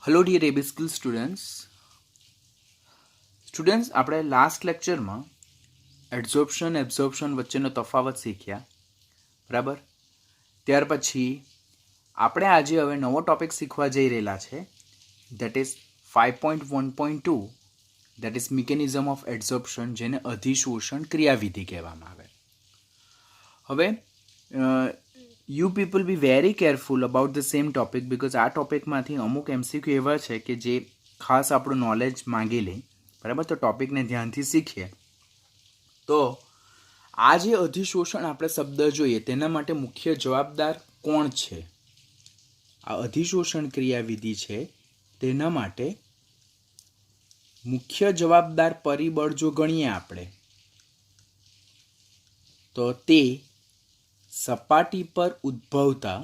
Hello dear A B skill students આપણે last લેક્ચરમાં absorption absorption વચ્ચેનો તફાવત શીખ્યા બરાબર. ત્યાર પછી આપણે આજે હવે નવો ટોપિક શીખવા જઈ રહેલા છે, that is 5.1.2, that is mechanism of absorption, જેને અધિશોષણ ક્રિયાવિધિ કહેવામાં આવે. હવે you people be very careful about the same topic, because આ ટોપિકમાંથી અમુક એમસીક્યુ એવા છે કે જે ખાસ આપણું નોલેજ માંગી લે. બરાબર, તો ટોપિકને ધ્યાનથી શીખીએ. તો આ જે અધિશોષણ આપણે શબ્દ જોઈએ તેના માટે મુખ્ય જવાબદાર કોણ છે? આ અધિશોષણ ક્રિયાવિધિ છે તેના માટે મુખ્ય જવાબદાર પરિબળ જો ગણીએ આપણે, તો તે સપાટી પર ઉદ્ભવતા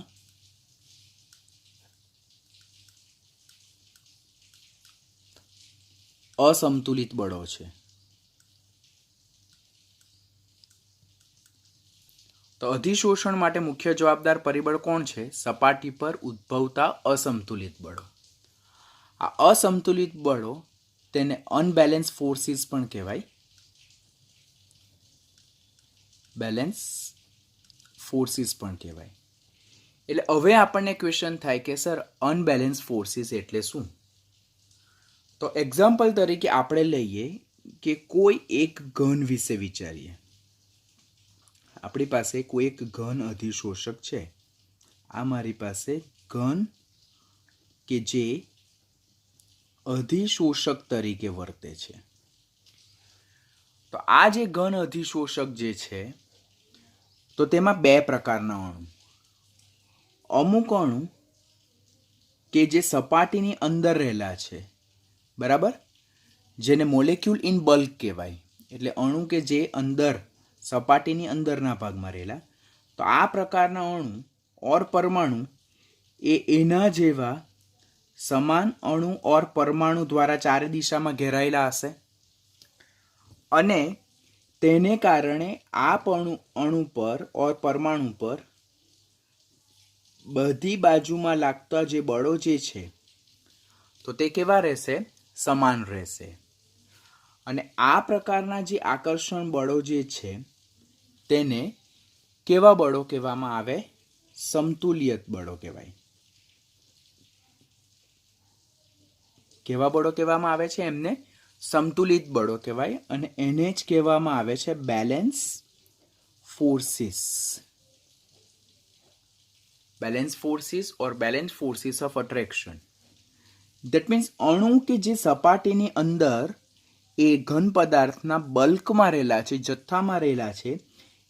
અસંતુલિત બળો છે. તો અધિશોષણ માટે મુખ્ય જવાબદાર પરિબળ કોણ છે? સપાટી પર ઉદ્ભવતા અસંતુલિત બળો. આ અસંતુલિત બળો તેને અનબેલેન્સ ફોર્સિસ પણ કહેવાય. બેલેન્સ ફોર્સિસ પણ કહેવાય. એટલે હવે આપણને ક્વેશ્ચન થાય કે સર અનબેલેન્સ ફોર્સિસ એટલે શું? તો એક્ઝામ્પલ તરીકે આપણે લઈએ કે કોઈ એક ઘન વિશે વિચારીએ. આપણી પાસે કોઈ એક ઘન અધિશોષક છે. આ મારી પાસે ઘન કે જે અધિશોષક તરીકે વર્તે છે. તો આ જે ઘન અધિશોષક જે છે, તો તેમાં બે પ્રકારના અણુ. અમુક અણુ કે જે સપાટીની અંદર રહેલા છે, બરાબર, જેને મોલેક્યુલ ઇન બલ્ક કહેવાય. એટલે અણુ કે જે અંદર સપાટીની અંદરના ભાગમાં રહેલા. તો આ પ્રકારના અણુ ઓર પરમાણુ એ એના જેવા સમાન અણુ ઓર પરમાણુ દ્વારા ચારે દિશામાં ઘેરાયેલા હશે, અને તેને કારણે આ અણુ પર ઓર પરમાણુ પર બધી બાજુમાં લાગતા જે બળો જે છે, તો તે કેવા રહેશે? સમાન રહેશે. અને આ પ્રકારના જે આકર્ષણ બળો જે છે તેને કેવા બળો કહેવામાં આવે? સમતુલ્યત બળો કહેવાય. કેવા બળો કહેવામાં આવે છે? એમને સમતુલિત બળો કહેવાય. અને એને જ કહેવામાં આવે છે balance forces. Balance forces or balance forces of attraction. That means અણુ કે જે સપાટીની અંદર એ ઘન પદાર્થના બલ્કમાં રહેલા છે, જથ્થામાં રહેલા છે,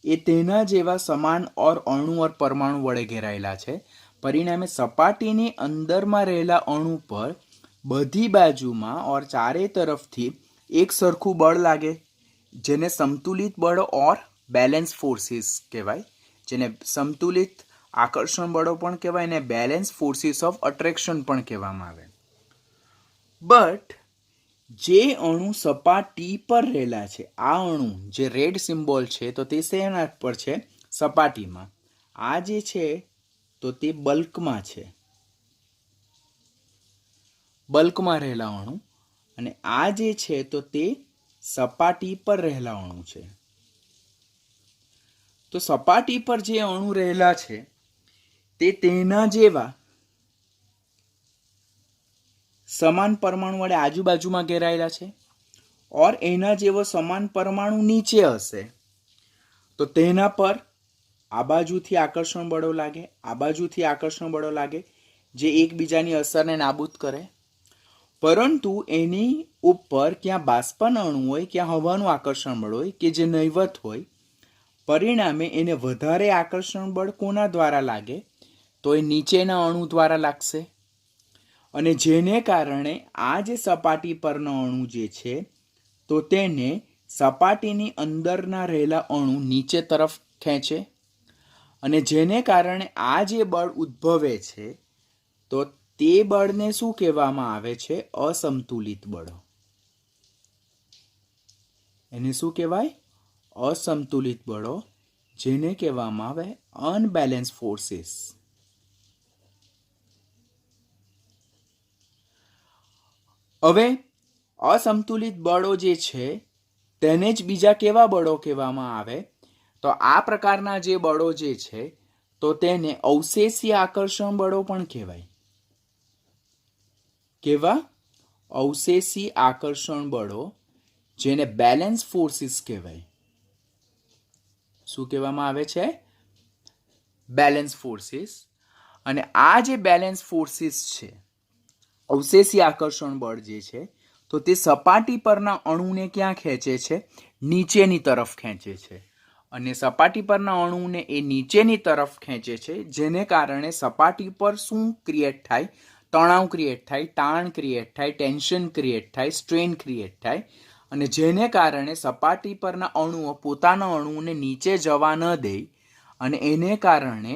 એ તેના જેવા સમાન ઓર અણુ ઓર પરમાણુ વડે ઘેરાયેલા છે. પરિણામે સપાટીની અંદરમાં રહેલા અણુ પર બધી બાજુમાં ઓર ચારે તરફથી એક સરખું બળ લાગે, જેને સમતુલિત બળો ઓર બેલેન્સ ફોર્સિસ કહેવાય. જેને સમતુલિત આકર્ષણ બળો પણ કહેવાય અને બેલેન્સ ફોર્સિસ ઓફ અટ્રેક્શન પણ કહેવામાં આવે. બટ જે અણુ સપાટી પર રહેલા છે, આ અણુ જે રેડ સિમ્બોલ છે, તો તે શેના પર છે? સપાટીમાં. આ જે છે તો તે બલ્કમાં છે, બલ્કમાં રહેલા અણુ. અને આ જે છે તો તે સપાટી પર રહેલા અણુ છે. તો સપાટી પર જે અણુ રહેલા છે તે તેના જેવા સમાન પરમાણુ વડે આજુબાજુમાં ઘેરાયેલા છે, ઓર એના જેવો સમાન પરમાણુ નીચે હશે તો તેના પર આ બાજુથી આકર્ષણ બળો લાગે, આ બાજુથી આકર્ષણ બળો લાગે, જે એકબીજાની અસરને નાબૂદ કરે. પરંતુ એની ઉપર ક્યાં બાષ્પન અણુ હોય, ક્યાં હવાનું આકર્ષણ બળ હોય કે જે નહિવત હોય. પરિણામે એને વધારે આકર્ષણ બળ કોના દ્વારા લાગે? તો એ નીચેના અણુ દ્વારા લાગશે. અને જેને કારણે આ જે સપાટી પરના અણુ જે છે તો તેને સપાટીની અંદરના રહેલા અણુ નીચે તરફ ખેંચે. અને જેને કારણે આ જે બળ ઉદ્ભવે છે તો તે બળને શું કહેવામાં આવે છે? અસંતુલિત બળો. એને શું કહેવાય? અસંતુલિત બળો, જેને કહેવામાં આવે અનબેલેન્સ ફોર્સિસ. હવે અસંતુલિત બળો જે છે તેને જ બીજા કેવા બળો કહેવામાં આવે? તો આ પ્રકારના જે બળો જે છે તો તેને અવશેષી આકર્ષણ બળો પણ કહેવાય. કેવા? અવશેષી આકર્ષણ બળો, જેને બેલેન્સ ફોર્સિસ કહેવાય. શું કહેવામાં આવે છે? Balance forces. અને આ જે બેલેન્સ ફોર્સિસ છે, અવશેષી આકર્ષણ બળ જે છે, તો તે સપાટી પરના અણુને ક્યાં ખેંચે છે? નીચેની તરફ ખેંચે છે. અને સપાટી પરના અણુને એ નીચેની તરફ ખેંચે છે, જેને કારણે સપાટી પર શું ક્રિએટ થાય? તણાવ ક્રિએટ થાય, તાણ ક્રિએટ થાય, ટેન્શન ક્રિએટ થાય, સ્ટ્રેન ક્રિએટ થાય. અને જેને કારણે સપાટી પરના અણુઓ પોતાના અણુને નીચે જવા ન દે, અને એને કારણે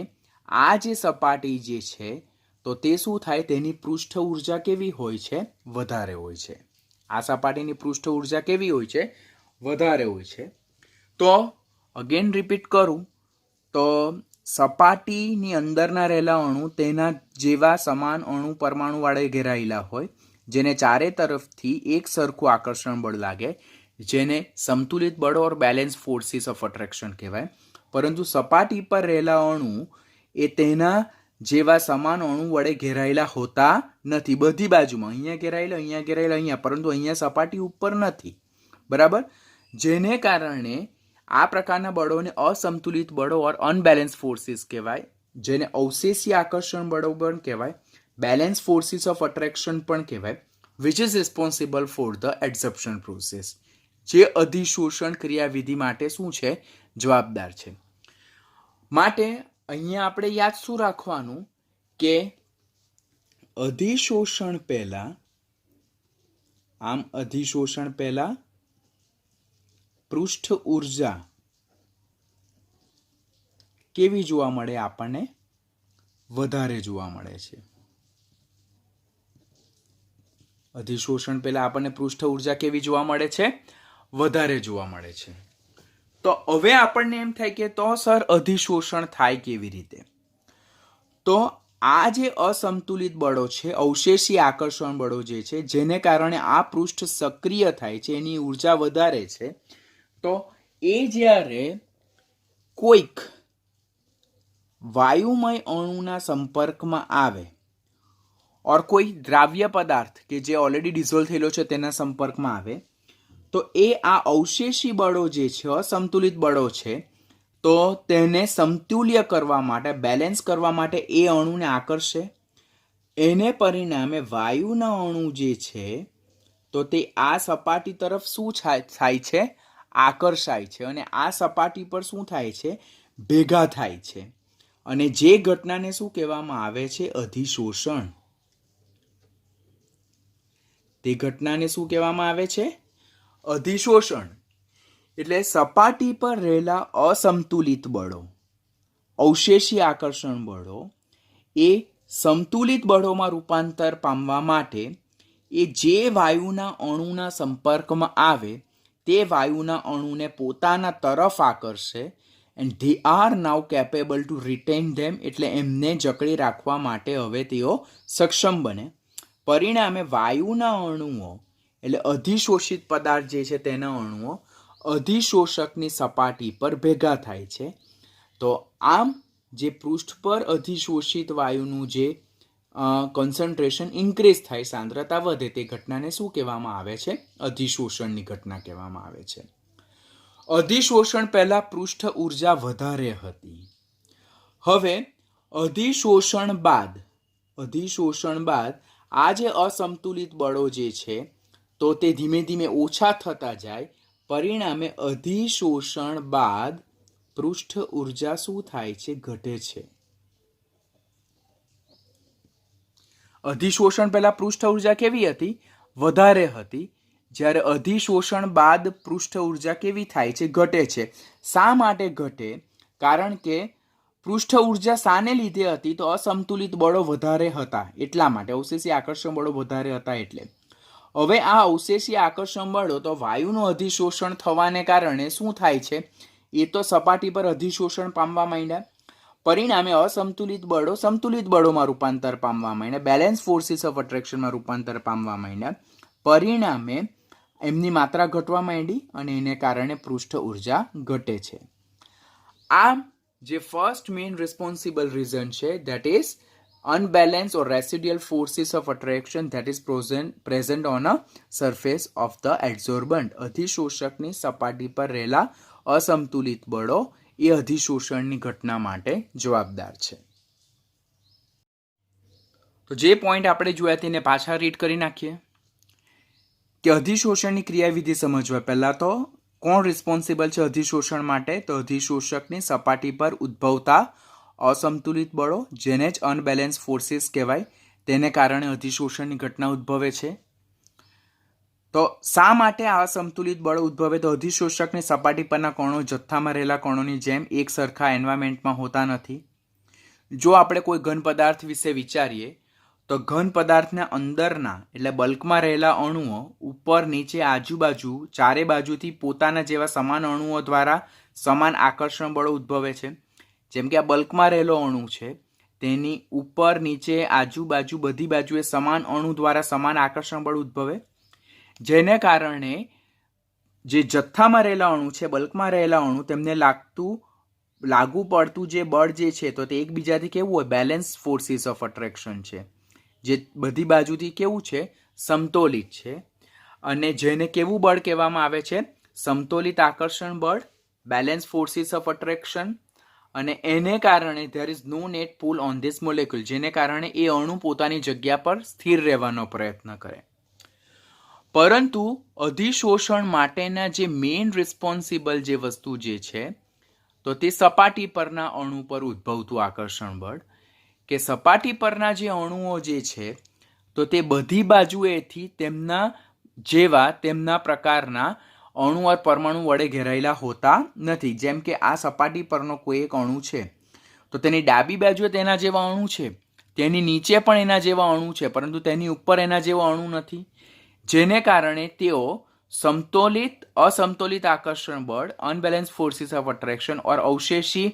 આ જે સપાટી જે છે તો તે શું થાય? તેની પૃષ્ઠ ઉર્જા કેવી હોય છે? વધારે હોય છે. આ સપાટીની પૃષ્ઠ ઉર્જા કેવી હોય છે? વધારે હોય છે. તો અગેન રિપીટ કરું તો સપાટીની અંદરના રહેલા અણુ તેના જેવા સમાન અણુ પરમાણુ વાળે ઘેરાયેલા હોય, જેને ચારે તરફથી એક સરખું આકર્ષણ બળ લાગે, જેને સંતુલિત બળ ઓર બેલેન્સ ફોર્સિસ ઓફ અટ્રેક્શન કહેવાય. પરંતુ સપાટી પર રહેલા અણુ એ તેના જેવા સમાન અણુ વડે ઘેરાયેલા હોતા નથી. બધી બાજુમાં અહીંયા ઘેરાયેલા, અહીંયા ઘેરાયેલા, અહીંયા, પરંતુ અહીંયા સપાટી ઉપર નથી. બરાબર? જેને કારણે આ પ્રકારના બળોને અસંતુલિત બળો ઓર અનબેલેન્સ ફોર્સિસ કહેવાય, જેને અવશેષી આકર્ષણ બળો પણ કહેવાય, બેલેન્સ ફોર્સિસ ઓફ અટ્રેક્શન પણ કહેવાય, which is responsible for the adsorption process, જે અધિશોષણ ક્રિયાવિધિ માટે શું છે? જવાબદાર છે. માટે અહીંયા આપણે યાદ શું રાખવાનું કે અધિશોષણ પહેલા, અધિશોષણ પહેલા પૃષ્ઠ ઉર્જા કેવી જોવા મળે? આપણને વધારે જોવા મળે છે. અધિશોષણ પહેલા આપણને પૃષ્ઠ ઉર્જા કેવી જોવા મળે છે? વધારે જોવા મળે છે. તો હવે આપણને એમ થાય કે તો સર અધિશોષણ થાય કેવી રીતે? તો આ જે અસંતુલિત બળો છે, અવશેષી આકર્ષણ બળો જે છે, જેને કારણે આ પૃષ્ઠ સક્રિય થાય છે, એની ઉર્જા વધારે છે. તો એ જ્યારે કોઈક વાયુમય અણુના સંપર્કમાં આવે ઓર કોઈ દ્રાવ્ય પદાર્થ કે જે ઓલરેડી ડિઝોલ્વ થયેલો છે તેના સંપર્કમાં આવે, તો એ આ અવશેષી બળો જે છે, અસંતુલિત બળો છે, તો તેને સમતુલ્ય કરવા માટે, બેલેન્સ કરવા માટે એ અણુને આકર્ષે. એને પરિણામે વાયુના અણુ જે છે તો તે આ સપાટી તરફ શું થાય છે? આકર્ષાય છે. અને આ સપાટી પર શું થાય છે? ભેગા થાય છે. અને જે ઘટનાને શું કહેવામાં આવે છે? અધિશોષણ. તે ઘટનાને શું કહેવામાં આવે છે? અધિશોષણ. એટલે સપાટી પર રહેલા અસંતુલિત બળો, અવશેષી આકર્ષણ બળો એ સંતુલિત બળોમાં રૂપાંતર પામવા માટે એ જે વાયુના અણુના સંપર્કમાં આવે તે વાયુના અણુને પોતાના તરફ આકર્ષે, and they are now capable to retain them, એટલે એમને જકડી રાખવા માટે હવે તેઓ સક્ષમ બને. પરિણામે વાયુના અણુઓ એટલે અધિશોષિત પદાર્થ જે છે તેના અણુઓ અધિશોષકની સપાટી પર ભેગા થાય છે. તો આમ જે પૃષ્ઠ પર અધિશોષિત વાયુનું જે કોન્સન્ટ્રેશન ઇન્ક્રીઝ થાય, સાંદ્રતા વધે, તે ઘટનાને શું કહેવામાં આવે છે? અધિશોષણની ઘટના કહેવામાં આવે છે. અધિશોષણ પહેલા પૃષ્ઠ ઉર્જા વધારે હતી. હવે અધિશોષણ બાદ આ જે અસંતુલિત બળો જે છે તો તે ધીમે ધીમે ઓછા થતા જાય. પરિણામે અધિશોષણ બાદ પૃષ્ઠ ઉર્જા શું થાય છે? ઘટે છે. અધિશોષણ પહેલા પૃષ્ઠ ઉર્જા કેવી હતી? વધારે હતી. જ્યારે અધિશોષણ બાદ પૃષ્ઠ ઉર્જા કેવી થાય છે? ઘટે છે. શા માટે ઘટે? કારણ કે પૃષ્ઠ ઉર્જા શાને લીધે હતી? તો અસંતુલિત બળો વધારે હતા એટલા માટે, અવશેષી આકર્ષણ બળો વધારે હતા એટલે. હવે આ અવશેષી આકર્ષણ બળો તો વાયુનું અધિશોષણ થવાને કારણે શું થાય છે? એ તો સપાટી પર અધિશોષણ પામવા માંડ્યા. પરિણામે અસંતુલિત બળો સંતુલિત બળોમાં રૂપાંતર પામવા માંડ્યા, બેલેન્સ ફોર્સિસ ઓફ અટ્રેક્શનમાં રૂપાંતર પામવા માંડ્યા. પરિણામે એમની માત્રા ઘટવા માંડી અને એને કારણે પૃષ્ઠ ઉર્જા ઘટે છે. આ જે ફર્સ્ટ મેઇન રિસ્પોન્સિબલ રીઝન છે that is unbalanced or residual forces of attraction that is present on a surface of the adsorbent. અધિશોષકની સપાટી પર રહેલા અસંતુલિત બળો એ અધિશોષણની ઘટના માટે જવાબદાર છે. તો જે પોઈન્ટ આપણે જોયા તેને પાછા રીડ કરી નાખીએ કે અધિશોષણની ક્રિયાવિધિ સમજવા પહેલા તો કોણ રિસ્પોન્સિબલ છે અધિશોષણ માટે? તો અધિશોષકની સપાટી પર ઉદ્ભવતા અસંતુલિત બળો, જેને જ અનબેલેન્સ ફોર્સિસ કહેવાય, તેને કારણે અધિશોષણની ઘટના ઉદ્ભવે છે. તો શા માટે આ અસંતુલિત બળો ઉદ્ભવે? તો અધિશોષકની સપાટી પરના કણો જથ્થામાં રહેલા કણોની જેમ એક સરખા એન્વાયરમેન્ટમાં હોતા નથી. જો આપણે કોઈ ઘન પદાર્થ વિશે વિચારીએ તો ઘન પદાર્થના અંદરના એટલે બલ્કમાં રહેલા અણુઓ ઉપર નીચે આજુબાજુ ચારે બાજુથી પોતાના જેવા સમાન અણુઓ દ્વારા સમાન આકર્ષણ બળો ઉદ્ભવે છે. જેમ કે આ બલ્કમાં રહેલો અણુ છે તેની ઉપર નીચે આજુબાજુ બધી બાજુએ સમાન અણુ દ્વારા સમાન આકર્ષણ બળ ઉદ્ભવે, જેને કારણે જે જથ્થામાં રહેલા અણુ છે, બલ્કમાં રહેલા અણુ, તેમને લાગુ પડતું જે બળ જે છે તો તે એકબીજાથી કેવું હોય? બેલેન્સ ફોર્સિસ ઓફ અટ્રેક્શન છે, જે બધી બાજુથી કેવું છે? સમતોલિત છે. અને જેને કેવું બળ કહેવામાં આવે છે? સમતોલિત આકર્ષણ બળ, બેલેન્સ ફોર્સિસ ઓફ અટ્રેક્શન. અને એને કારણે there is no net pull on this molecule, જેને કારણે એ અણુ પોતાની જગ્યા પર સ્થિર રહેવાનો પ્રયત્ન કરે. પરંતુ અધિશોષણ માટેના જે મેઇન રિસ્પોન્સિબલ જે વસ્તુ જે છે તો તે સપાટી પરના અણુ પર ઉદ્ભવતું આકર્ષણ બળ, કે સપાટી પરના જે અણુઓ જે છે તો તે બધી બાજુએથી તેમના પ્રકારના અણુ or પરમાણુ વડે ઘેરાયેલા હોતા નથી. જેમ કે આ સપાટી પરનો કોઈ એક અણુ છે તો તેની ડાબી બાજુએ તેના જેવા અણુ છે, તેની નીચે પણ એના જેવા અણુ છે, પરંતુ તેની ઉપર એના જેવા અણુ નથી, જેને કારણે તેઓ અસંતુલિત આકર્ષણ બળ, અનબેલેન્સ ફોર્સિસ ઓફ અટ્રેક્શન ઓર અવશેષી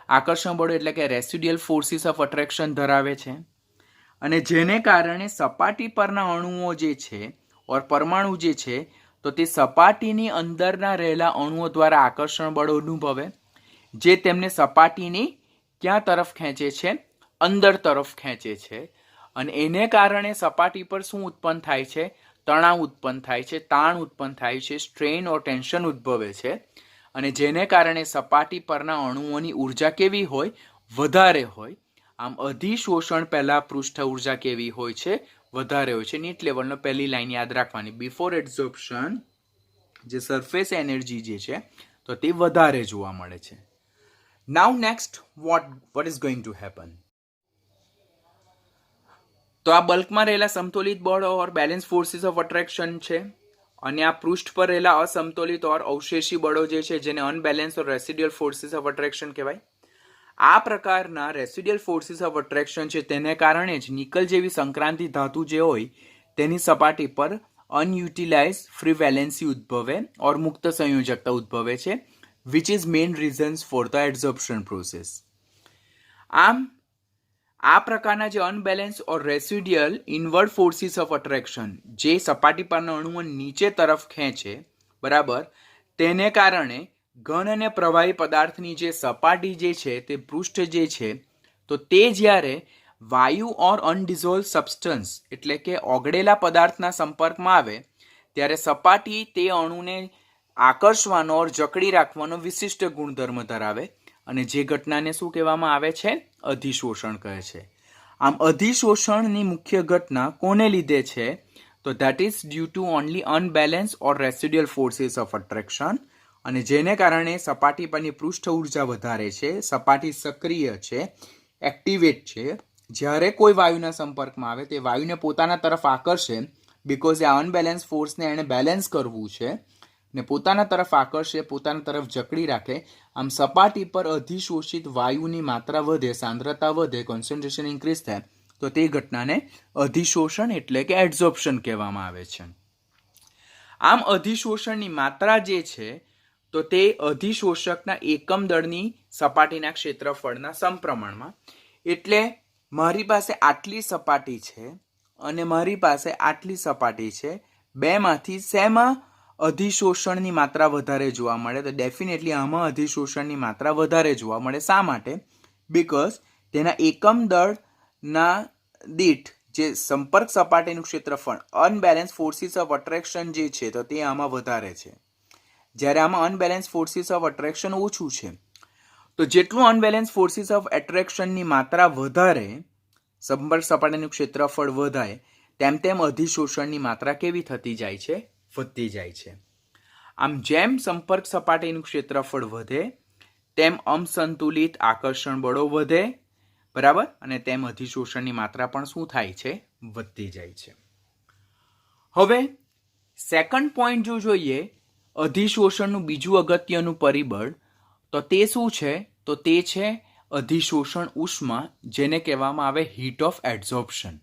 આકર્ષણ બળો એટલે કે રેસિડ્યુઅલ ફોર્સિસ ઓફ અટ્રેક્શન ધરાવે છે. અને જેને કારણે સપાટી પરના અણુઓ જે છે ઓર પરમાણુ જે છે તો તે સપાટીની અંદરના રહેલા અણુઓ દ્વારા આકર્ષણ બળ અનુભવે, જે તેમને સપાટીની ક્યાં તરફ ખેંચે છે? અંદર તરફ ખેંચે છે. અને એને કારણે સપાટી પર શું ઉત્પન્ન થાય છે? તણાવ ઉત્પન્ન થાય છે, તાણ ઉત્પન્ન થાય છે, સ્ટ્રેન ઓર ટેન્શન ઉદ્ભવે છે. અને જેને કારણે સપાટી પરના અણુઓની ઉર્જા કેવી હોય? વધારે હોય. આમ અધિશોષણ પહેલા પૃષ્ઠ ઉર્જા કેવી હોય છે? વધારે હોય છે. નીટ લેવલનો પહેલી લાઈન યાદ રાખવાની, બિફોર એબ્ઝોર્પ્શન જે સરફેસ એનર્જી જે છે તો તે વધારે જોવા મળે છે. નાઉ next what is going to happen? તો આ બલ્કમાં રહેલા સમતોલિત બળ ઓર બેલેન્સ ફોર્સિસ ઓફ અટ્રેક્શન છે, અને આ પૃષ્ઠ પર રહેલા અસમતોલિત ઓર અવશેષી બળો જે છે જેને unbalance or residual forces of attraction કહેવાય. આ પ્રકારના રેસિડ્યુઅલ ફોર્સિસ ઓફ અટ્રેક્શન છે તેને કારણે જ નિકલ જેવી સંક્રાંતિ ધાતુ જે હોય તેની સપાટી પર અનયુટિલાઇઝ ફ્રી વેલેન્સી ઉદ્ભવે ઓર મુક્ત સંયોજકતા ઉદ્ભવે છે, which is main reasons for the adsorption process. આમ આ પ્રકારના જે unbalance or residual inward forces of attraction જે સપાટી પરના અણુઓ નીચે તરફ ખેંચે, બરાબર, તેને કારણે ઘન અને પ્રવાહી પદાર્થની જે સપાટી જે છે તે પૃષ્ઠ જે છે તો તે જ્યારે વાયુ ઓર અનડિઝોલ્વ સબસ્ટન્સ એટલે કે ઓગળેલા પદાર્થના સંપર્કમાં આવે ત્યારે સપાટી તે અણુને આકર્ષવાનો ઓર જકડી રાખવાનો વિશિષ્ટ ગુણધર્મ ધરાવે, અને જે ઘટનાને શું કહેવામાં આવે છે? અધિશોષણ કહે છે. આમ અધિશોષણની મુખ્ય ઘટના કોને લીધે છે? તો that is due to only unbalance or residual forces of attraction, અને જેને કારણે સપાટી પરની પૃષ્ઠ ઉર્જા વધારે છે, સપાટી સક્રિય છે, એક્ટિવેટ છે. જ્યારે કોઈ વાયુના સંપર્કમાં આવે તે વાયુને પોતાના તરફ આકર્ષે, બિકોઝ આ અનબેલેન્સ ફોર્સને એણે બેલેન્સ કરવું છે ને પોતાના તરફ આકર્ષે, પોતાના તરફ જકડી રાખે. આમ સપાટી પર અધિશોષિત વાયુની માત્રા વધે, સાંદ્રતા વધે, કોન્સન્ટ્રેશન ઇન્ક્રીઝ થાય તો તે ઘટનાને અધિશોષણ એટલે કે એડઝોર્પ્શન કહેવામાં આવે છે. આમ અધિશોષણની માત્રા જે છે તો તે અધિશોષકના એકમ દળની સપાટીના ક્ષેત્રફળના સમપ્રમાણમાં. એટલે મારી પાસે આટલી સપાટી છે અને મારી પાસે આટલી સપાટી છે, બેમાંથી શેમાં અધિશોષણની માત્રા વધારે જોવા મળે? તો ડેફિનેટલી આમાં અધિશોષણની માત્રા વધારે જોવા મળે. શા માટે? બીકોઝ તેના એકમ દળના દીઠ જે સંપર્ક સપાટીનું ક્ષેત્રફળ અનબેલેન્સ ફોર્સિસ ઓફ અટ્રેક્શન જે છે તો તે આમાં વધારે છે, જ્યારે આમાં અનબેલેન્સ ફોર્સિસ ઓફ અટ્રેક્શન ઓછું છે. તો જેટલું અનબેલેન્સ ફોર્સિસ ઓફ એટ્રેક્શનની માત્રા વધારે, સંપર્ક સપાટીનું ક્ષેત્રફળ વધારે, તેમ તેમ અધિશોષણની માત્રા કેવી થતી જાય છે? વધતી જાય છે. આમ જેમ સંપર્ક સપાટીનું ક્ષેત્રફળ વધે તેમ અસંતુલિત આકર્ષણ બળો વધે, બરાબર, અને તેમ અધિશોષણની માત્રા પણ શું થાય છે? વધતી જાય છે. હવે સેકન્ડ પોઈન્ટ જો જોઈએ અધિશોષણનું બીજું અગત્યનું પરિબળ, તો તે શું છે? તો તે છે અધિશોષણ ઉષ્મા, જેને કહેવામાં આવે હીટ ઓફ એડઝોર્પ્શન.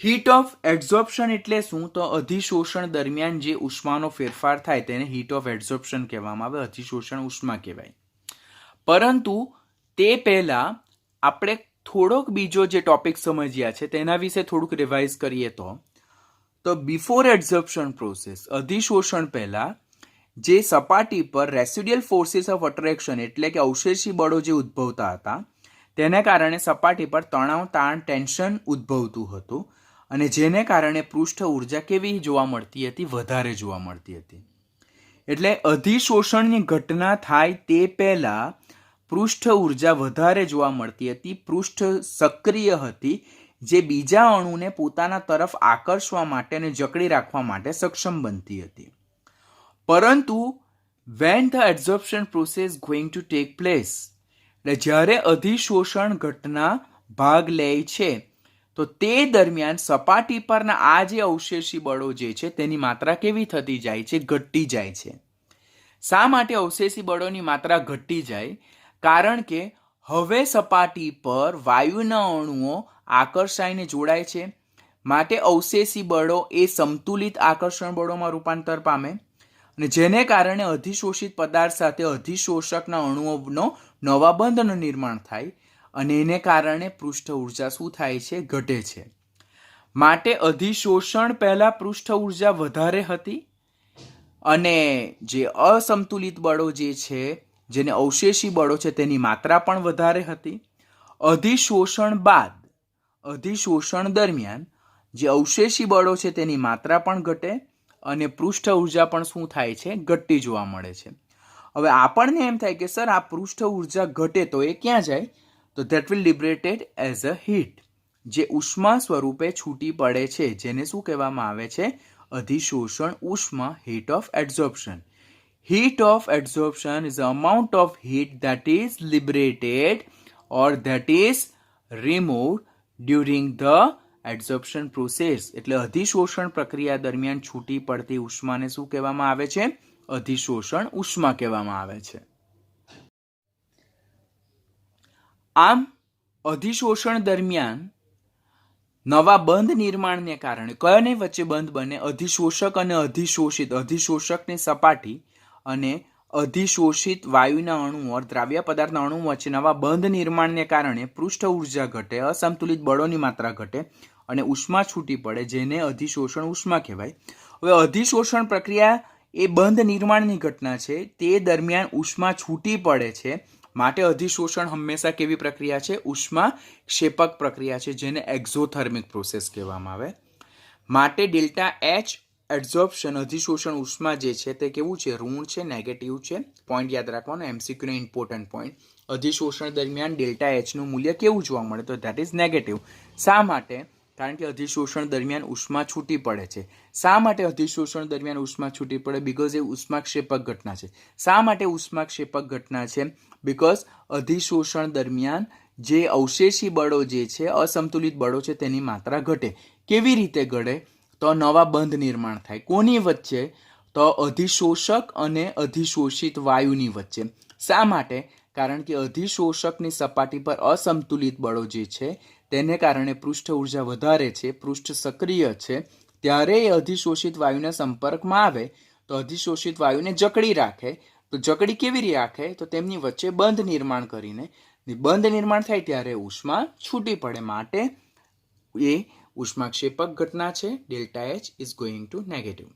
હીટ ઓફ એડઝોર્પ્શન એટલે શું? તો અધિશોષણ દરમિયાન જે ઉષ્માનો ફેરફાર થાય તેને હીટ ઓફ એડઝોર્પ્શન કહેવામાં આવે, અધિશોષણ ઉષ્મા કહેવાય. પરંતુ તે પહેલા આપણે થોડોક બીજો જે ટોપિક સમજ્યા છે તેના વિશે થોડુંક રિવાઇઝ કરીએ તો બિફોર એડઝોર્પ્શન પ્રોસેસ, અધિશોષણ પહેલા જે સપાટી પર રેસિડ્યુઅલ ફોર્સિસ ઓફ અટ્રેક્શન એટલે કે અવશેષી બળો જે ઉદ્ભવતા હતા તેને કારણે સપાટી પર તણાવ, તાણ, ટેન્શન ઉદ્ભવતું હતું, અને જેને કારણે પૃષ્ઠ ઉર્જા કેવી જોવા મળતી હતી? વધારે જોવા મળતી હતી. એટલે અધિશોષણની ઘટના થાય તે પહેલા પૃષ્ઠ ઉર્જા વધારે જોવા મળતી હતી, પૃષ્ઠ સક્રિય હતી, જે બીજા અણુને પોતાના તરફ આકર્ષવા માટે અને જકડી રાખવા માટે સક્ષમ બનતી હતી. પરંતુ when the adsorption process going to take place, એટલે જ્યારે અધિશોષણ ઘટના ભાગ લે છે તો તે દરમિયાન સપાટી પરના આ જે અવશેષી બળો જે છે તેની માત્રા કેવી થતી જાય છે? ઘટતી જાય છે. શા માટે અવશેષી બળોની માત્રા ઘટતી જાય? કારણ કે હવે સપાટી પર વાયુના અણુઓ આકર્ષાઈને જોડાય છે, માટે અવશેષી બળો એ સમતુલિત આકર્ષણ બળોમાં રૂપાંતર પામે, અને જેને કારણે અધિશોષિત પદાર્થ સાથે અધિશોષકના અણુઓનો નવા બંધનું નિર્માણ થાય, અને એને કારણે પૃષ્ઠ ઉર્જા શું થાય છે? ઘટે છે. માટે અધિશોષણ પહેલા પૃષ્ઠ ઉર્જા વધારે હતી, અને જે અસંતુલિત બળો જે છે, જેને અવશેષી બળો છે, તેની માત્રા પણ વધારે હતી. અધિશોષણ બાદ, અધિશોષણ દરમિયાન જે અવશેષી બળો છે તેની માત્રા પણ ઘટે, અને પૃષ્ઠ ઉર્જા પણ શું થાય છે? ઘટતી જોવા મળે છે. હવે આપણને એમ થાય કે સર આ પૃષ્ઠ ઉર્જા ઘટે તો એ ક્યાં જાય? તો that will liberated as a heat, જે ઉષ્મા સ્વરૂપે છૂટી પડે છે, જેને શું કહેવામાં આવે છે? અધિશોષણ ઉષ્મા, heat of adsorption. Heat of adsorption is the amount of heat that is liberated or that is removed during the adsorption process. એટલે અધિશોષણ પ્રક્રિયા દરમિયાન છૂટી પડતી ઉષ્માને શું કહેવામાં આવે છે? અધિશોષણ ઉષ્મા કહેવામાં આવે છે. આમ અધિશોષણ દરમિયાન નવા બંધ નિર્માણને કારણે કયાની વચ્ચે બંધ બને? અધિશોષક અને અધિશોષિત, અધિશોષકની સપાટી અને અધિશોષિત વાયુના અણુઓ, દ્રાવ્ય પદાર્થના અણુઓ વચ્ચે નવા બંધ નિર્માણને કારણે પૃષ્ઠ ઉર્જા ઘટે, અસંતુલિત બળોની માત્રા ઘટે અને ઉષ્મા છૂટી પડે, જેને અધિશોષણ ઉષ્મા કહેવાય. હવે અધિશોષણ પ્રક્રિયા એ બંધ નિર્માણની ઘટના છે, તે દરમિયાન ઉષ્મા છૂટી પડે છે, માટે અધિશોષણ હંમેશા કેવી પ્રક્રિયા છે? ઉષ્મા ક્ષેપક પ્રક્રિયા છે, જેને એક્ઝોથર્મિક પ્રોસેસ કહેવામાં આવે. માટે ડેલ્ટા એચ એડઝોર્પ્શન, અધિશોષણ ઉષ્મા જે છે તે કેવું છે? ઋણ છે, નેગેટિવ છે. પોઈન્ટ યાદ રાખવાનો, એમસીક્યુ નો ઇમ્પોર્ટન્ટ પોઈન્ટ. અધિશોષણ દરમિયાન ડેલ્ટા એચ નું મૂલ્ય કેવું જોવા મળે? તો ધેટ ઇઝ નેગેટિવ. શા માટે? કારણ કે અધિશોષણ દરમિયાન ઉષ્મા છૂટી પડે છે. શા માટે અધિશોષણ દરમિયાન ઉષ્મા છૂટી પડે? બીકોઝ એ ઉષ્માક્ષેપક ઘટના છે. શા માટે ઉષ્માક્ષેપક ઘટના છે? બીકોઝ અધિશોષણ દરમિયાન જે અવશેષી બળો જે છે, અસંતુલિત બળો છે, તેની માત્રા ઘટે. કેવી રીતે ઘટે? તો નવા બંધ નિર્માણ થાય. કોની વચ્ચે? તો અધિશોષક અને અધિશોષિત વાયુની વચ્ચે. શા માટે? કારણ કે અધિશોષકની સપાટી પર અસંતુલિત બળો જે છે તેને કારણે પૃષ્ઠ ઉર્જા વધારે છે, પૃષ્ઠ સક્રિય છે, ત્યારે એ અધિશોષિત વાયુના સંપર્કમાં આવે તો અધિશોષિત વાયુને જકડી રાખે. તો જકડી કેવી રાખે? તો તેમની વચ્ચે બંધ નિર્માણ કરીને, બંધ નિર્માણ થાય ત્યારે ઉષ્મા છૂટી પડે, માટે એ ઉષ્માક્ષેપક ઘટના છે, delta H is going to negative.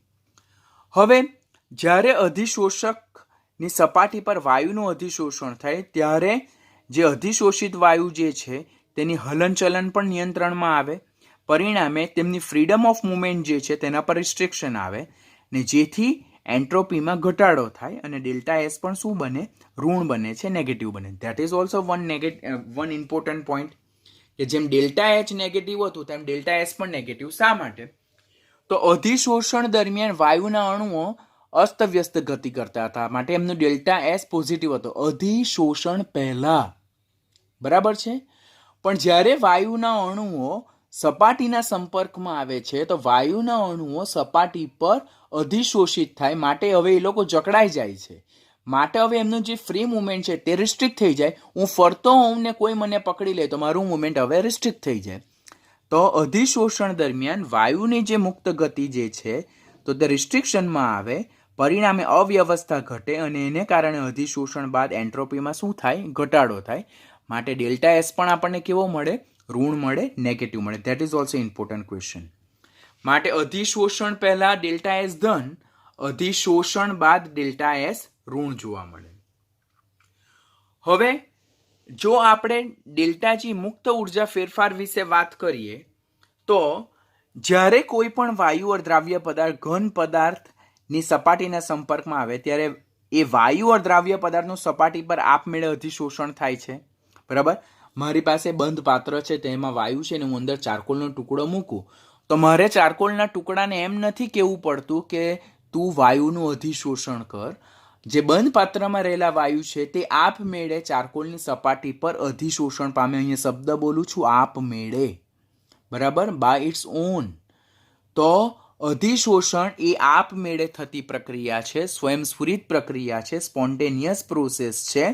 હવે જ્યારે અધિશોષકની સપાટી પર વાયુનું અધિશોષણ થાય ત્યારે જે અધિશોષિત વાયુ જે છે તેની હલનચલન પણ નિયંત્રણમાં આવે, પરિણામે તેમની ફ્રીડમ ઓફ મુવમેન્ટ જે છે તેના પર રિસ્ટ્રિક્શન આવે ને જેથી એન્ટ્રોપીમાં ઘટાડો થાય અને ડેલ્ટા એસ પણ શું બને, ઋણ બને છે, નેગેટિવ બને. That is also one important point કે જેમ ડેલ્ટા એચ નેગેટિવ હતું તેમ ડેલ્ટા એસ પણ નેગેટિવ. શા માટે? તો અધિશોષણ દરમિયાન વાયુના અણુઓ અસ્તવ્યસ્ત ગતિ કરતા હતા માટે એમનું ડેલ્ટા એસ પોઝિટિવ હતો અધિશોષણ પહેલા, બરાબર છે. પણ જ્યારે વાયુના અણુઓ સપાટીના સંપર્કમાં આવે છે તો વાયુના અણુઓ સપાટી પર અધિશોષિત થાય માટે હવે એ લોકો જકડાઈ જાય છે, માટે હવે એમનું જે ફ્રી મુવમેન્ટ છે તે રિસ્ટ્રિક્ટ થઈ જાય. હું ફરતો હોઉં ને કોઈ મને પકડી લે તો મારું મુવમેન્ટ હવે રિસ્ટ્રિક્ટ થઈ જાય. તો અધિશોષણ દરમિયાન વાયુની જે મુક્ત ગતિ જે છે તો તે રિસ્ટ્રિક્શનમાં આવે, પરિણામે અવ્યવસ્થા ઘટે અને એને કારણે અધિશોષણ બાદ એન્ટ્રોપીમાં શું થાય, ઘટાડો થાય. માટે ડેલ્ટા એસ પણ આપણને કેવો મળે, ઋણ મળે, નેગેટિવ મળે. That is also important question. માટે અધિશોષણ પહેલા ડેલ્ટા એસ ધન, અધિશોષણ બાદ ડેલ્ટા એસ ઋણ જોવા મળે. હવે જો આપણે ડેલ્ટા જી મુક્ત ઉર્જા ફેરફાર વિશે વાત કરીએ તો જ્યારે કોઈ પણ વાયુ દ્રાવ્ય પદાર્થ ઘન પદાર્થની સપાટીના સંપર્કમાં આવે ત્યારે એ વાયુ દ્રાવ્ય પદાર્થનું સપાટી પર આપમેળે અધિશોષણ થાય છે, બરાબર. મારી પાસે બંધ પાત્ર છે, તેમાં વાયુ છે ને હું અંદર ચારકોલનો ટુકડો મૂકું તો મારે ચારકોલના ટુકડાને એમ નથી કહેવું પડતું કે તું વાયુનું અધિશોષણ કર. જે બંધ પાત્રમાં રહેલા વાયુ છે તે આપમેળે ચારકોલની સપાટી પર અધિશોષણ પામે. અહીંયા શબ્દ બોલું છું, આપમેળે, બરાબર, બાય ઇટ્સ ઓન. તો અધિશોષણ એ આપમેળે થતી પ્રક્રિયા છે, સ્વયંસ્ફુરિત પ્રક્રિયા છે, સ્પોન્ટેનિયસ પ્રોસેસ છે.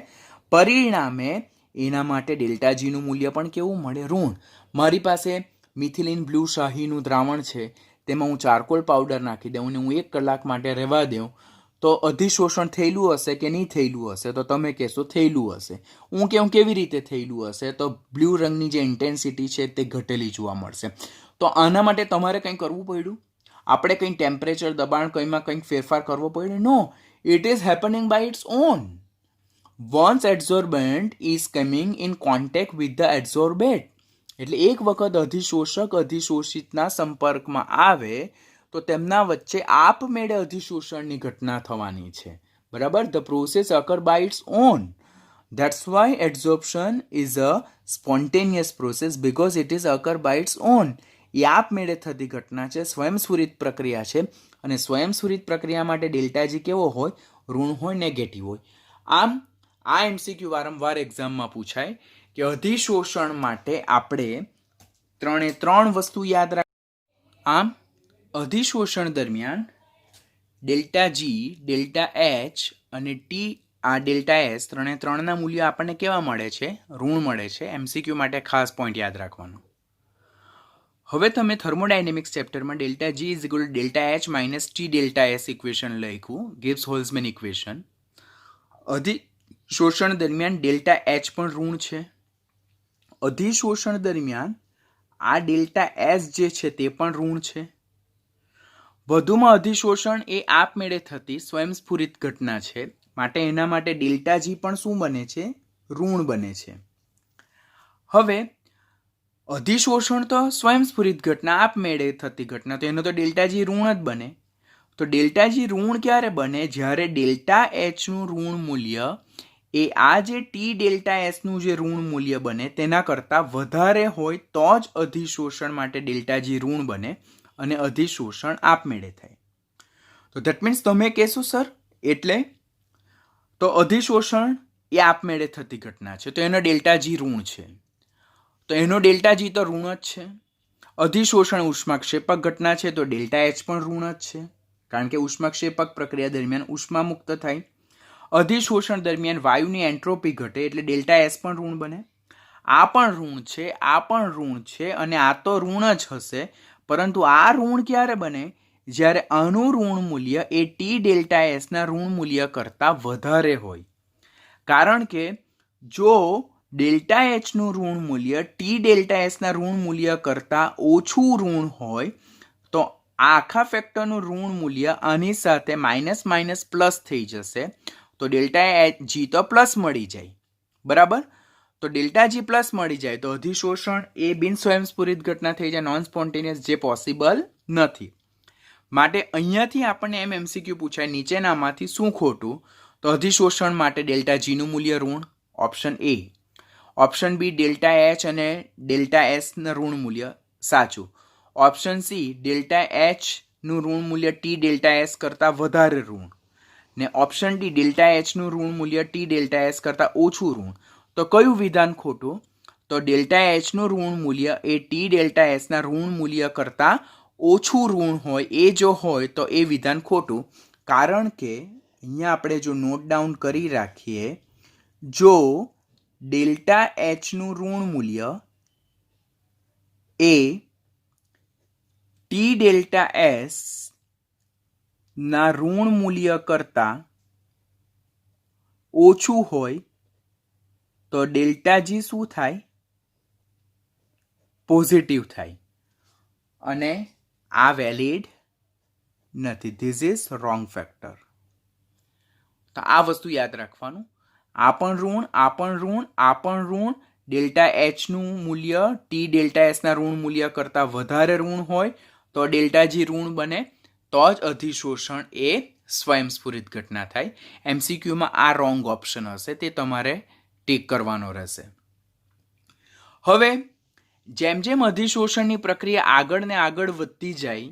પરિણામે એના માટે ડેલ્ટા જીનું મૂલ્ય પણ કેવું મળે, ઋણ. મારી પાસે મિથિલિન બ્લુ શાહીનું દ્રાવણ છે, તેમાં હું ચારકોલ પાવડર નાખી દઉં અને હું 1 કલાક માટે રહેવા દઉં તો અધિશોષણ થયેલું હશે કે નહીં થયેલું હશે? તો તમે કહેશો થયેલું હશે. હું કેવું કેવી રીતે થયેલું હશે? તો બ્લુ રંગની જે ઇન્ટેન્સિટી છે તે ઘટેલી જોવા મળશે. તો આના માટે તમારે કંઈ કરવું પડ્યું? આપણે કંઈ ટેમ્પરેચર, દબાણ કંઈમાં કંઈક ફેરફાર કરવો પડ્યો? No, it is happening by its own. Once adsorbent is coming in contact with the adsorbate. એટલે એક વખત અધિશોષક અધિશોષિતના સંપર્કમાં આવે તો તેમના વચ્ચે આપમેળે અધિશોષણની ઘટના થવાની છે, બરાબર. The process occur by its own. That's why adsorption is a spontaneous process because it is occur by its own. એ આપમેળે થતી ઘટના છે, સ્વયંસ્ફુરિત પ્રક્રિયા છે અને સ્વયંસ્ફુરિત પ્રક્રિયા માટે ડેલ્ટાજી કેવો હોય, ઋણ હોય, નેગેટિવ હોય. આમ આ એમસીક્યુ વારંવાર એક્ઝામમાં પૂછાય કે અધિશોષણ માટે આપણે 3 વસ્તુ યાદ રાખ. આમ અધિશોષણ દરમિયાન ડેલ્ટા જી, ડેલ્ટા એચ અને ટી, આ ડેલ્ટા એસ ત્રણેના મૂલ્યો આપણને કેવા મળે છે, ઋણ મળે છે. એમસીક્યુ માટે ખાસ પોઈન્ટ યાદ રાખવાનો. હવે તમે થર્મોડાયનેમિક્સ ચેપ્ટરમાં delta G is equal to delta H minus T delta S equation લખ્યું, ગિબ્સ હોલ્ઝમેન ઇક્વેશન. અધિશોષણ દરમિયાન ડેલ્ટા એચ પણ ઋણ છે. અધિશોષણ દરમિયાન આ ડેલ્ટા એસ જે છે તે પણ ઋણ છે. વધુમાં અધિશોષણ એ આપમેળે થતી સ્વયંસ્ફુરિત ઘટના છે માટે એના માટે ડેલ્ટા જી પણ શું બને છે, ઋણ બને છે. હવે અધિશોષણ તો સ્વયંસ્ફુરિત ઘટના, આપમેળે થતી ઘટના, તો એનો તો ડેલ્ટા જી ઋણ જ બને. તો ડેલ્ટા જી ઋણ ક્યારે બને? જ્યારે ડેલ્ટા એચનું ઋણ મૂલ્ય એ આ જે ટી ડેલ્ટા એસનું જે ઋણ મૂલ્ય બને તેના કરતાં વધારે હોય તો જ અધિશોષણ માટે ડેલ્ટા જી ઋણ બને અને અધિશોષણ આપમેળે થાય. તો ધેટ મીન્સ તમે કહેશો સર એટલે તો અધિશોષણ એ આપમેળે થતી ઘટના છે તો એનો ડેલ્ટા જી ઋણ છે, તો એનો ડેલ્ટા જી તો ઋણ જ છે. અધિશોષણ ઉષ્માક્ષેપક ઘટના છે તો ડેલ્ટા એચ પણ ઋણ જ છે કારણ કે ઉષ્માક્ષેપક પ્રક્રિયા દરમિયાન ઉષ્મા મુક્ત થાય. અધિશોષણ દરમિયાન વાયુની એન્ટ્રોપી ઘટે એટલે ડેલ્ટા એસ પણ ઋણ બને. આ પણ ઋણ છે, આ પણ ઋણ છે અને આ તો ઋણ જ હશે, પરંતુ આ ઋણ ક્યારે બને? જ્યારે આનું ઋણ મૂલ્ય એ ટી ડેલ્ટા એસના ઋણ મૂલ્ય કરતાં વધારે હોય. કારણ કે જો ડેલ્ટા એચનું ઋણ મૂલ્ય ટી ડેલ્ટા એસના ઋણ મૂલ્ય કરતાં ઓછું ઋણ હોય તો આ આખા ફેક્ટરનું ઋણ મૂલ્ય આની સાથે માઇનસ માઇનસ પ્લસ થઈ જશે, તો ડેલ્ટા એચ જી તો પ્લસ મળી જાય, બરાબર. તો ડેલ્ટા જી પ્લસ મળી જાય તો અધિશોષણ એ બિન સ્વયંસ્ફુરિત ઘટના થઈ જાય, નોન સ્પોન્ટેનિયસ, જે પોસિબલ નથી. માટે અહીંયાથી આપણને એમ એમસીક્યુ પૂછાય, નીચેનામાંથી શું ખોટું? તો અધિશોષણ માટે ડેલ્ટા જીનું મૂલ્ય ઋણ, option A. Option B delta H અને ડેલ્ટા એસનું ઋણ મૂલ્ય સાચું. ઓપ્શન સી ડેલ્ટા એચનું ઋણ મૂલ્ય ટી ડેલ્ટા એસ કરતાં વધારે ઋણ, ને ઓપ્શન ડી ડેલ્ટા એચનું ઋણ મૂલ્ય ટી ડેલ્ટા એસ કરતાં ઓછું ઋણ. તો કયું વિધાન ખોટું? તો ડેલ્ટા એચનું ઋણ મૂલ્ય એ ટી ડેલ્ટા એસના ઋણ મૂલ્ય કરતાં ઓછું ઋણ હોય, એ જો હોય તો એ વિધાન ખોટું. કારણ કે અહીંયા આપણે જો નોટ ડાઉન કરી રાખીએ, જો ડેલ્ટા એચનું ઋણ મૂલ્ય એ ટી ડેલ્ટા એસ ના ઋણ મૂલ્ય કરતાં ઓછું હોય તો ડેલ્ટા જી શું થાય? પોઝિટિવ થાય. અને આ વેલિડ નથી. This is wrong factor. તો આ વસ્તુ યાદ રાખવાનું. આ પણ ઋણ, આ પણ ઋણ, આ પણ ઋણ. ડેલ્ટા એચનું મૂલ્ય ટી ડેલ્ટા એસના ઋણ મૂલ્ય કરતાં વધારે ઋણ હોય તો ડેલ્ટા જી ઋણ બને, તો જ અધિશોષણ એ સ્વયંસ્ફુરિત ઘટના થાય. એમસીક્યુમાં આ રોંગ ઓપ્શન હશે, તે તમારે ટીક કરવાનો રહેશે. હવે જેમ જેમ અધિશોષણની પ્રક્રિયા આગળ ને આગળ વધતી જાય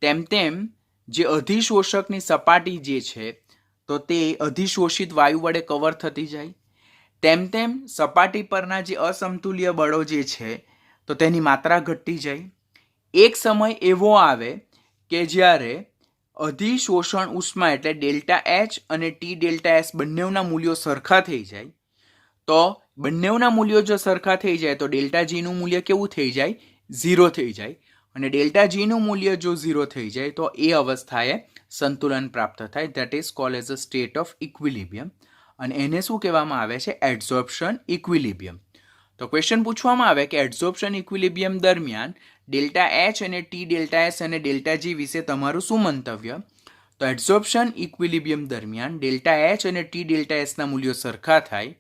તેમ તેમ જે અધિશોષકની સપાટી જે છે તો તે અધિશોષિત વાયુ વડે કવર થતી જાય, તેમ તેમ સપાટી પરના જે અસમતુલ્ય બળો જે છે તો તેની માત્રા ઘટતી જાય. એક સમય એવો આવે કે જ્યારે અધિશોષણ ઉષ્મા એટલે ડેલ્ટા એચ અને ટી ડેલ્ટા એસ બંનેના મૂલ્યો સરખા થઈ જાય. તો બંનેના મૂલ્યો જો સરખા થઈ જાય તો ડેલ્ટા જીનું મૂલ્ય કેવું થઈ જાય? 0 થઈ જાય. અને ડેલ્ટા જીનું મૂલ્ય જો 0 થઈ જાય તો એ અવસ્થાએ સંતુલન પ્રાપ્ત થાય. That is called as a state of equilibrium. અને એને શું કહેવામાં આવે છે? એડઝોર્પ્શન ઇક્વિલિબ્રિયમ. તો ક્વેશ્ચન પૂછવામાં આવે કે એડઝોર્પ્શન ઇક્વિલિબ્રિયમ દરમિયાન ડેલ્ટા એચ અને ટી ડેલ્ટા એસ અને ડેલ્ટા જી વિશે તમારું શું મંતવ્ય? તો એડઝોર્પ્શન ઇક્વિલિબ્રિયમ દરમિયાન ડેલ્ટા એચ અને ટી ડેલ્ટા એસના મૂલ્યો સરખા થાય,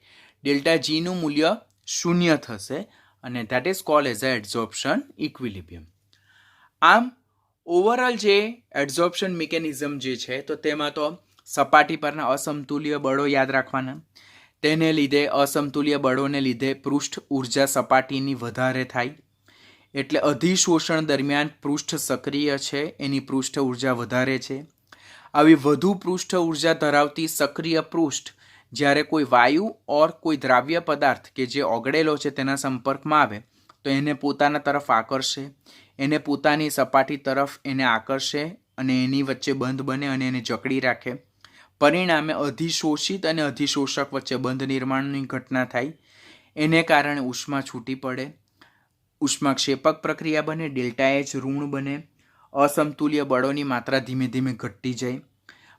ડેલ્ટા જીનું મૂલ્ય 0 થશે, અને that is called as a adsorption equilibrium. આમ ઓવરઓલ જે એડઝોર્પ્શન મિકેનિઝમ જે છે તો તેમાં તો સપાટી પરના અસમતુલ્ય બળો યાદ રાખવાના. તેને લીધે અસમતુલ્ય બળોને લીધે પૃષ્ઠ ઉર્જા સપાટીની વધારે થાય, એટલે અધિશોષણ દરમિયાન પૃષ્ઠ સક્રિય છે, એની પૃષ્ઠ ઉર્જા વધારે છે. આવી વધુ પૃષ્ઠ ઉર્જા ધરાવતી સક્રિય પૃષ્ઠ જ્યારે કોઈ વાયુ ઓર કોઈ દ્રાવ્ય પદાર્થ કે જે ઓગળેલો છે તેના સંપર્કમાં આવે તો એને પોતાના તરફ આકર્ષે, એને પોતાની સપાટી તરફ એને આકર્ષે અને એની વચ્ચે બંધ બને અને એને જકડી રાખે. પરિણામે અધિશોષિત અને અધિશોષક વચ્ચે બંધ નિર્માણની ઘટના થાય. એને કારણે ઉષ્મા છૂટી પડે, ઉષ્માક્ષેપક પ્રક્રિયા બને, ડેલ્ટા એચ ઋણ બને, અસમતુલ્ય બળોની માત્રા ધીમે ધીમે ઘટતી જાય.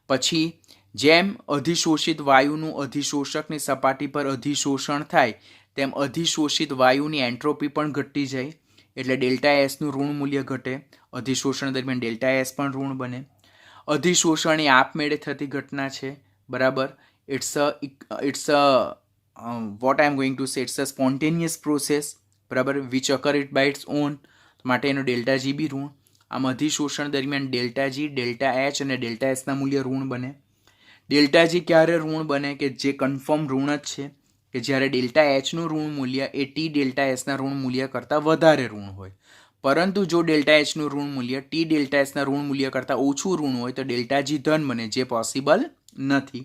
પછી જેમ અધિશોષિત વાયુનું અધિશોષકની સપાટી પર અધિશોષણ થાય તેમ અધિશોષિત વાયુની એન્ટ્રોપી પણ ઘટતી જાય, એટલે ડેલ્ટા એસનું ઋણ મૂલ્ય ઘટે. અધિશોષણ દરમિયાન ડેલ્ટા એસ પણ ઋણ બને. અધિશોષણ એ આપમેળે થતી ઘટના છે, બરાબર. It's a what I am going to say, it's a spontaneous process, બરાબર, which occur it by its own. માટે એનો ડેલ્ટા જી બી ઋણ. આમ અધિશોષણ દરમિયાન ડેલ્ટા જી, ડેલ્ટા એચ અને ડેલ્ટા એસના મૂલ્ય ઋણ બને. ડેલ્ટા જી ક્યારે ઋણ બને? કે જે કન્ફર્મ ઋણ જ છે કે જ્યારે ડેલ્ટા એચનું ઋણ મૂલ્ય એ ટી ડેલ્ટા એસના ઋણ મૂલ્ય કરતાં વધારે ઋણ હોય. પરંતુ જો ડેલ્ટા એચનું ઋણ મૂલ્ય ટી ડેલ્ટા એસના ઋણ મૂલ્ય કરતાં ઓછું ઋણ હોય તો ડેલ્ટા જી ધન બને, જે પોસિબલ નથી.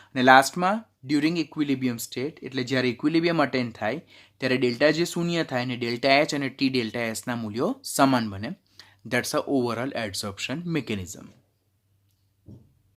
અને લાસ્ટમાં ડ્યુરિંગ ઇક્વિલિબ્રિયમ સ્ટેટ, એટલે જ્યારે ઇક્વિલિબ્રિયમ અટેન થાય ત્યારે ડેલ્ટા જી 0 થાય અને ડેલ્ટા એચ અને ટી ડેલ્ટા એસના મૂલ્યો સમાન બને. That's a overall adsorption mechanism.